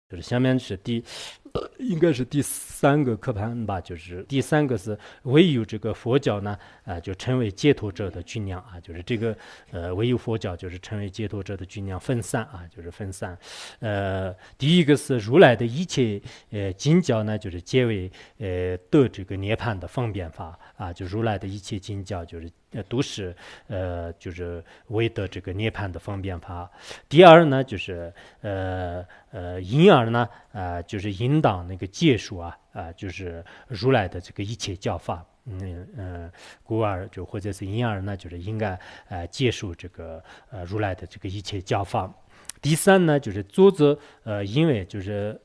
就是下面是应该是第三个课盘吧，就是第三个是唯有这个佛教呢，就成为解脱者的军粮啊，就是这个唯有佛教就是成为解脱者的军粮，分散啊，就是分散。第一个是如来的一切经教呢，就是皆为得这个涅槃的方便法啊，就如来的一切经教就是都是就是为得这个涅槃的方便法。第二呢，就是因而呢，就是引导那个戒术啊，就是如来的这个一切教法。故而就或者是因而呢，就是应该接受这个如来的这个一切教法。第三呢，就是作者因为就是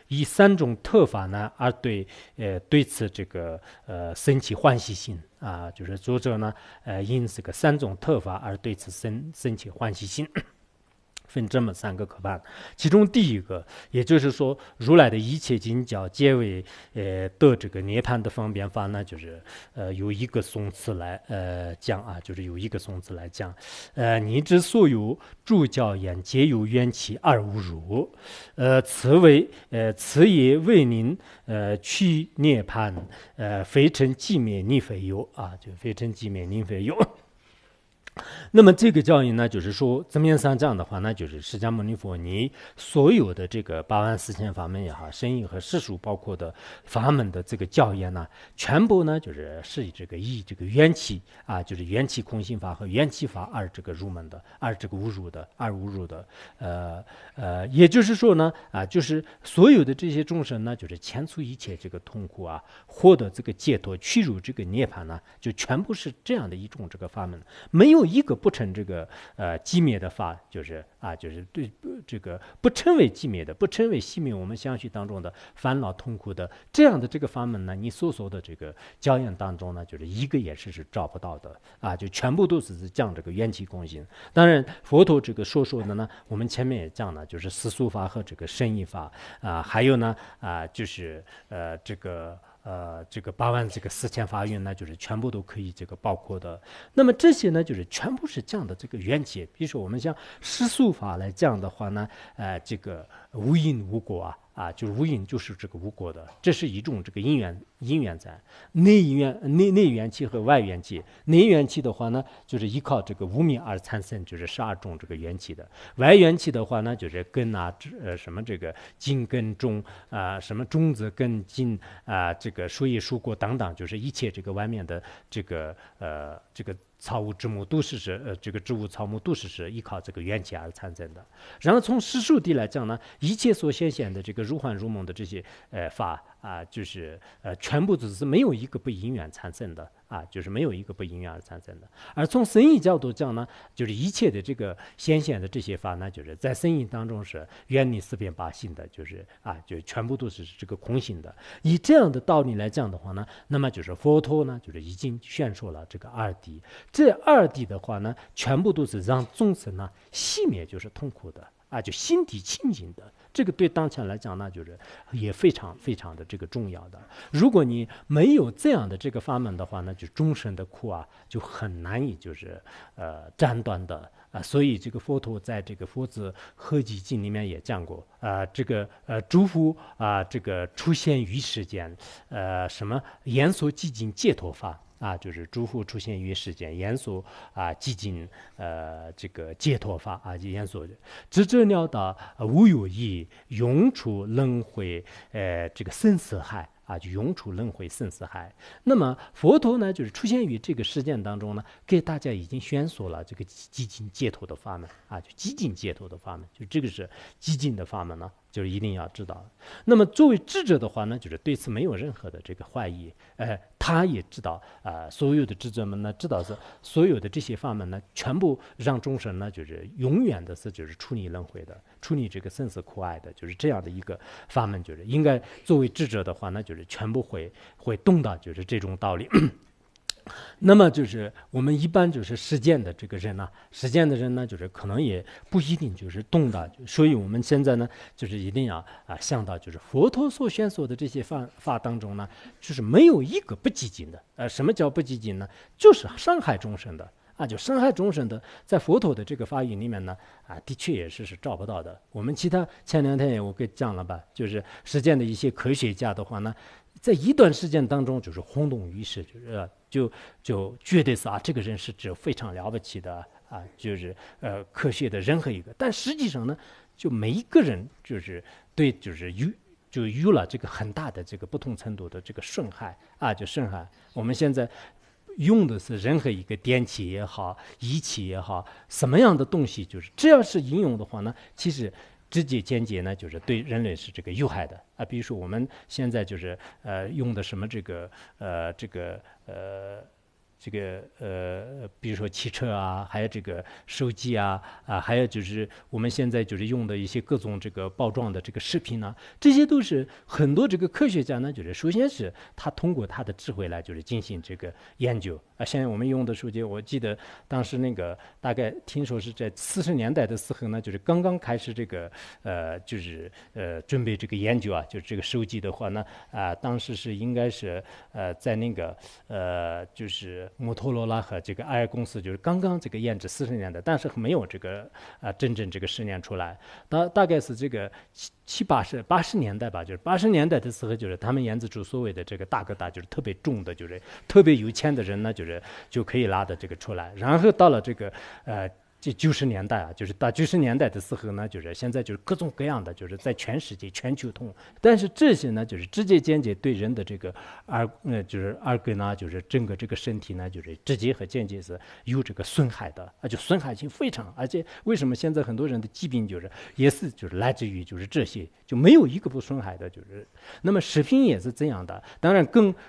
以三种特法呢而对此这个生起欢喜心啊，就是作者呢因这个三种特法而对此生起欢喜心。分这么三个科判，其中第一个，也就是说，如来的一切经教皆为得这个涅槃的方便法呢，就是有一个颂词来讲啊，就是有一个颂词来讲，你之所有诸教言，皆有缘起而无入，此也为您去涅槃，非成寂灭逆非有啊，就非成寂灭逆非有。那么这个教义呢，就是说字面上讲的话呢，就是释迦牟尼佛你所有的这个84000法门也好，深义和世俗包括的法门的这个教义呢，全部呢就是以这个缘起啊，就是缘起空性法和缘起法而这个入门的，而这个无入的，也就是说呢就是所有的这些众生呢，就是前除一切这个痛苦啊，获得这个解脱，去入这个涅槃呢，就全部是这样的一种这个法门，没有一个不成这个寂灭的法，就是对这个不称为寂灭的，不称为熄灭我们相续当中的烦恼痛苦的这样的这个法门呢，你所说的这个教言当中呢，就是一个也是找不到的啊，就全部都是讲这个缘起空性。当然，佛陀这个说的呢，我们前面也讲了，就是世俗法和这个深义法还有呢就是这个84000法院呢，就是全部都可以这个包括的。那么这些呢，就是全部是这样的这个缘起。比如说我们像世俗法来讲的话呢，这个无因无果就是无因就是这个无果的，这是一种这个因缘在内缘起和外缘起。内缘起的话呢，就是依靠这个无明而产生，就是12种这个缘起的；外缘起的话呢，就是根什么这个茎根种什么种子根茎这个树叶树果等等，就是一切这个外面的这个草物植物都是这个植物草木都是依靠这个缘起而产生的。然后从实数地来讲呢，一切所显现的这个如幻如梦的这些法就是全部都是没有一个不因缘产生的就是没有一个不因缘而产生的。而从生意角度讲呢，就是一切的这个显现的这些法呢，就是在生意当中是远离四边八性的，就是就全部都是这个空性的。以这样的道理来讲的话呢，那么就是佛陀呢，就是已经宣说了这个二谛。这二谛的话呢，全部都是让众生呢熄灭就是痛苦的就心底清净的。这个对当前来讲呢，就是也非常非常的这个重要的。如果你没有这样的这个法门的话呢，就众生的苦就很难以就是斩断的所以这个佛陀在这个佛子合集经里面也讲过这个诸佛这个出现于世间什么言所寂静解脱法就是诸佛出现于世间，言所寂静这个解脱法言所直至了达无有义，永处轮回这个生死海就永处轮回生死海。那么佛陀呢，就是出现于这个事件当中呢，给大家已经宣说了这个寂静解脱的法门就寂静解脱的法门，就这个是寂静的法门呢，就是一定要知道。那么作为智者的话呢，就是对此没有任何的这个怀疑，他也知道所有的智者们呢，知道是所有的这些法门呢，全部让众生呢，就是永远的是就是出离轮回的，出离这个生死苦海的，就是这样的一个法门，就是应该作为智者的话呢，就是全部会懂到就是这种道理。那么就是我们一般就是实践的这个人呢，就是可能也不一定就是懂的，所以我们现在呢，就是一定要想到，就是佛陀所宣说的这些法当中呢，就是没有一个不寂静的。什么叫不寂静呢？就是伤害众生的啊，就伤害众生的，在佛陀的这个法语里面呢，啊，的确也是照不到的。我们其他前2天我给讲了吧，就是实践的一些科学家的话呢，在一段时间当中就是轰动于世，就觉得是啊，这个人是指非常了不起的啊，就是科学的任何一个，但实际上呢，就每一个人就是对就是有了这个很大的这个不同程度的这个损害啊，就损害。我们现在用的是任何一个电器也好，仪器也好，什么样的东西，就是只要是应用的话呢，其实直接间接呢，就是对人类是这个有害的啊。比如说我们现在就是用的什么比如说汽车啊，还有这个手机啊，还有就是我们现在就是用的一些各种这个包装的这个食品啊，这些都是很多这个科学家呢，就是首先是他通过他的智慧来就是进行这个研究啊。现在我们用的手机，我记得当时那个大概听说是在40年代的时候呢，就是刚刚开始这个准备这个研究啊，就是这个手机的话呢当时是应该是在那个就是摩托罗拉和这个爱尔公司就是刚刚这个研制40年代，但是没有这个真正这个实验出来。大概是这个80年代吧，就是80年代的时候，就是他们研制出所谓的这个大哥大，就是特别重的，就是特别有钱的人呢，就可以拉的这个出来。然后到了这个这90年代啊，就是到90年代的时候呢，就是现在就是各种各样的，就是在全世界全球通。但是这些呢，就是直接间接对人的这个就是耳根呢，就是整个这个身体呢，就是直接和间接是有这个损害的，就损害性非常。而且为什么现在很多人的疾病也是就是来自于就是这些，就没有一个不损害的。就是那么食品也是这样的，当然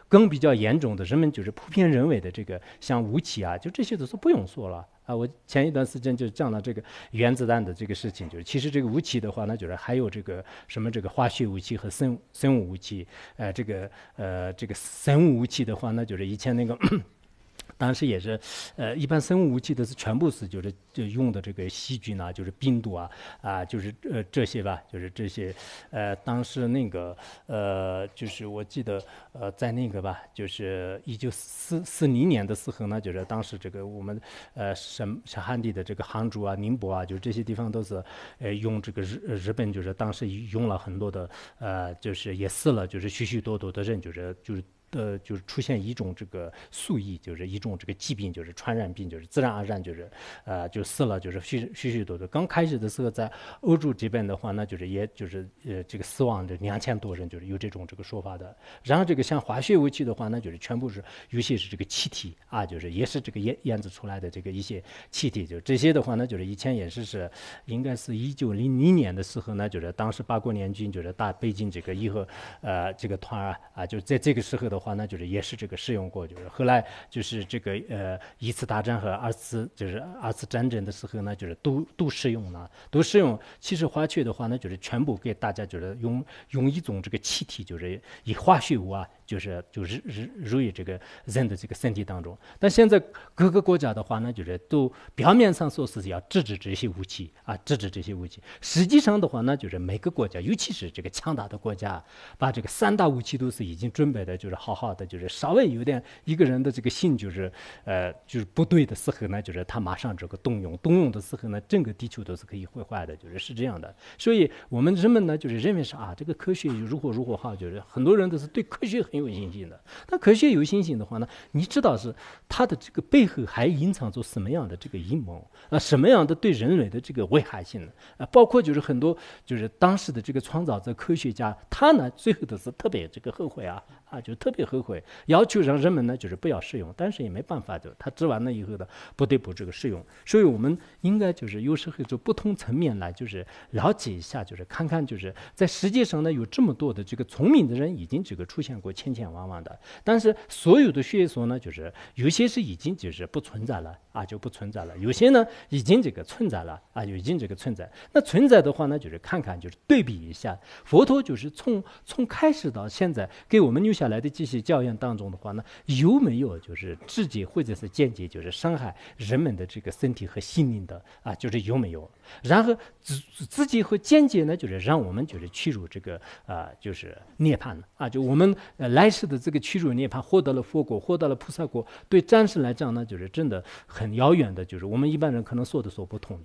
更比较严重的，人们就是普遍认为的这个像武器啊，就这些都是不用说了。我前一段时间就讲了这个原子弹的这个事情，就是其实这个武器的话呢，就是还有这个什么这个化学武器和生物武器，这个生物武器的话呢，就是以前那个。当时也是，一般生物武器的是全部是就用的这个细菌啊，就是病毒啊，就是这些吧，就是这些，当时那个就是我记得在那个吧，就是1940年的时候呢，就是当时这个我们上汉地的这个杭州啊、宁波啊，就这些地方都是用这个日本就是当时用了很多的就是也死了，就是许许多多的人，就是出现一种这个宿疫，就是一种这个疾病，就是传染病，就是自然而然就死了，就是许许多多。刚开始的时候，在欧洲这边的话呢，就是也就是这个死亡的2000多人，就是有这个说法的。然后这个像化学武器的话呢，就是全部是有些是这个气体啊，就是也是这个研制出来的这个一些气体，就这些的话呢，就是以前也是应该是1900年的时候呢，就是当时八国联军就是打北京这个以后这个团就在这个时候的话呢，就是也是这个使用过，就是后来就是这个一次大战和二次战争的时候呢，就是都使用了，都使用。其实化学的话呢，就是全部给大家就是用一种这个气体，就是以化学物啊，就是入于这个人的这个身体当中。但现在各个国家的话呢，就是都表面上说是要制止这些武器啊，制止这些武器。实际上的话呢，就是每个国家，尤其是这个强大的国家，把这个3大武器都是已经准备的，就是好的，就是稍微有点一个人的这个心就是不对的时候呢，就是他马上这个动用的时候呢，整个地球都是可以毁坏的，是这样的。所以我们人们呢，就是认为是这个科学如何好，就是很多人都是对科学很有信心的。但科学有信心的话呢，你知道是它的这个背后还隐藏着什么样的这个阴谋什么样的对人类的这个危害性包括就是很多就是当时的这个创造者科学家，他呢最后都是特别这个后悔就特别后悔，要求让人们呢就是不要使用，但是也没办法的，他治完了以后呢，不得不这个使用。所以我们应该就是有时候就不同层面来就是了解一下，就是看看就是在世界上呢有这么多的这个聪明的人已经这个出现过千万万的，但是所有的学说呢，就是有些是已经就是不存在了就不存在了，有些呢已经这个存在了已经这个存在。那存在的话呢，就是看看就是对比一下，佛陀就是从开始到现在给我们留下来的这些教言当中的话呢，有没有就是直接或者是间接就是伤害人们的这个身体和心灵的就是有没有？然后直接和间接呢，就是让我们就是去入这个就是涅槃就我们来世的这个屈辱涅槃，获得了佛果，获得了菩萨果，对暂时来讲呢，就是真的很遥远的，就是我们一般人可能说不通，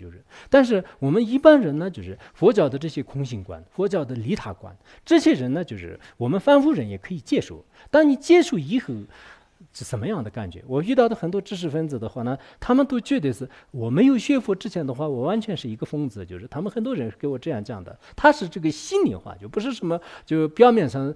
但是我们一般人呢，就是佛教的这些空性观，佛教的利他观，这些人呢，就是我们凡夫人也可以接受。当你接受以后，是什么样的感觉？我遇到的很多知识分子的话呢，他们都觉得是我没有学佛之前的话，我完全是一个疯子，他们很多人给我这样讲的。他是这个心里话，就不是什么就表面上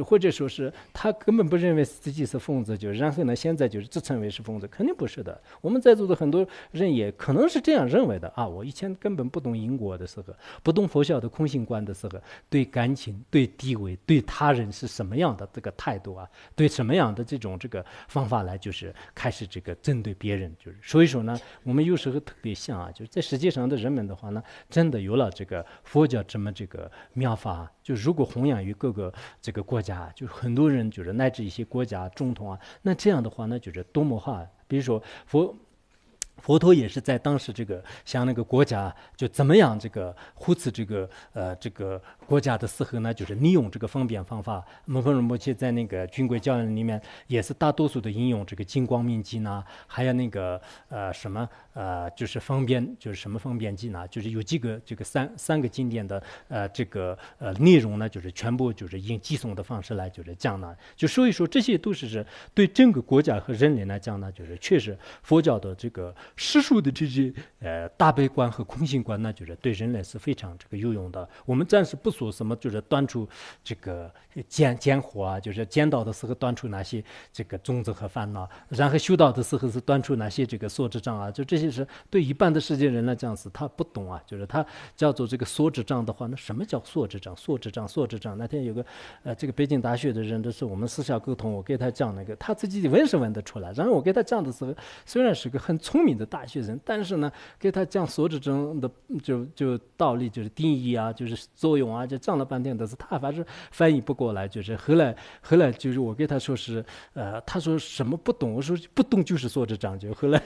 或者说是他根本不认为自己是疯子，然后呢现在自称为是疯子，肯定不是的。我们在座的很多人也可能是这样认为的啊。我以前根本不懂因果的时候，不懂佛教的空性观的时候，对感情、对地位、对他人是什么样的这个态度啊，对什么样的这个方法来开始针对别人，所以说呢，我们有时候特别像啊，在世界上的人们的话呢，真的有了这个佛教这么这个妙法，如果弘扬于各个这个国家，很多人乃至一些国家总统啊，那这样的话呢，多么好。比如说佛陀也是在当时像那个国家怎么样护持这个国家的时候呢，利用这个方便方法。摩诃仁波切在那个军规教育里面也是大多数的引用金光明经呢，还有那个方便什么方便经呢，有几个三个经典的内容呢，全部以寄送的方式来讲呢，所以说这些都是对整个国家和人类来讲呢，确实佛教的世俗的这些大悲观和空性观呢，对人类是非常有用的。我们暂时不说什么端出尖火啊，见到的时候端出哪些种子和烦恼，然后修道的时候是端出哪些所知障啊，这些是对一般的世界人来讲是他不懂啊，他叫做所知障的话，那什么叫所知障？所知障。那天有个北京大学的人，都是我们私下沟通，我给他讲他自己问是问得出来，然后我给他讲的时候，虽然是个很聪明的大学生，但是呢，给他讲所知障的道理，定义啊，作用啊，讲了半天，但是他反正翻译不过来，后来我给他说是他说什么不懂，我说不懂就是所知障，后来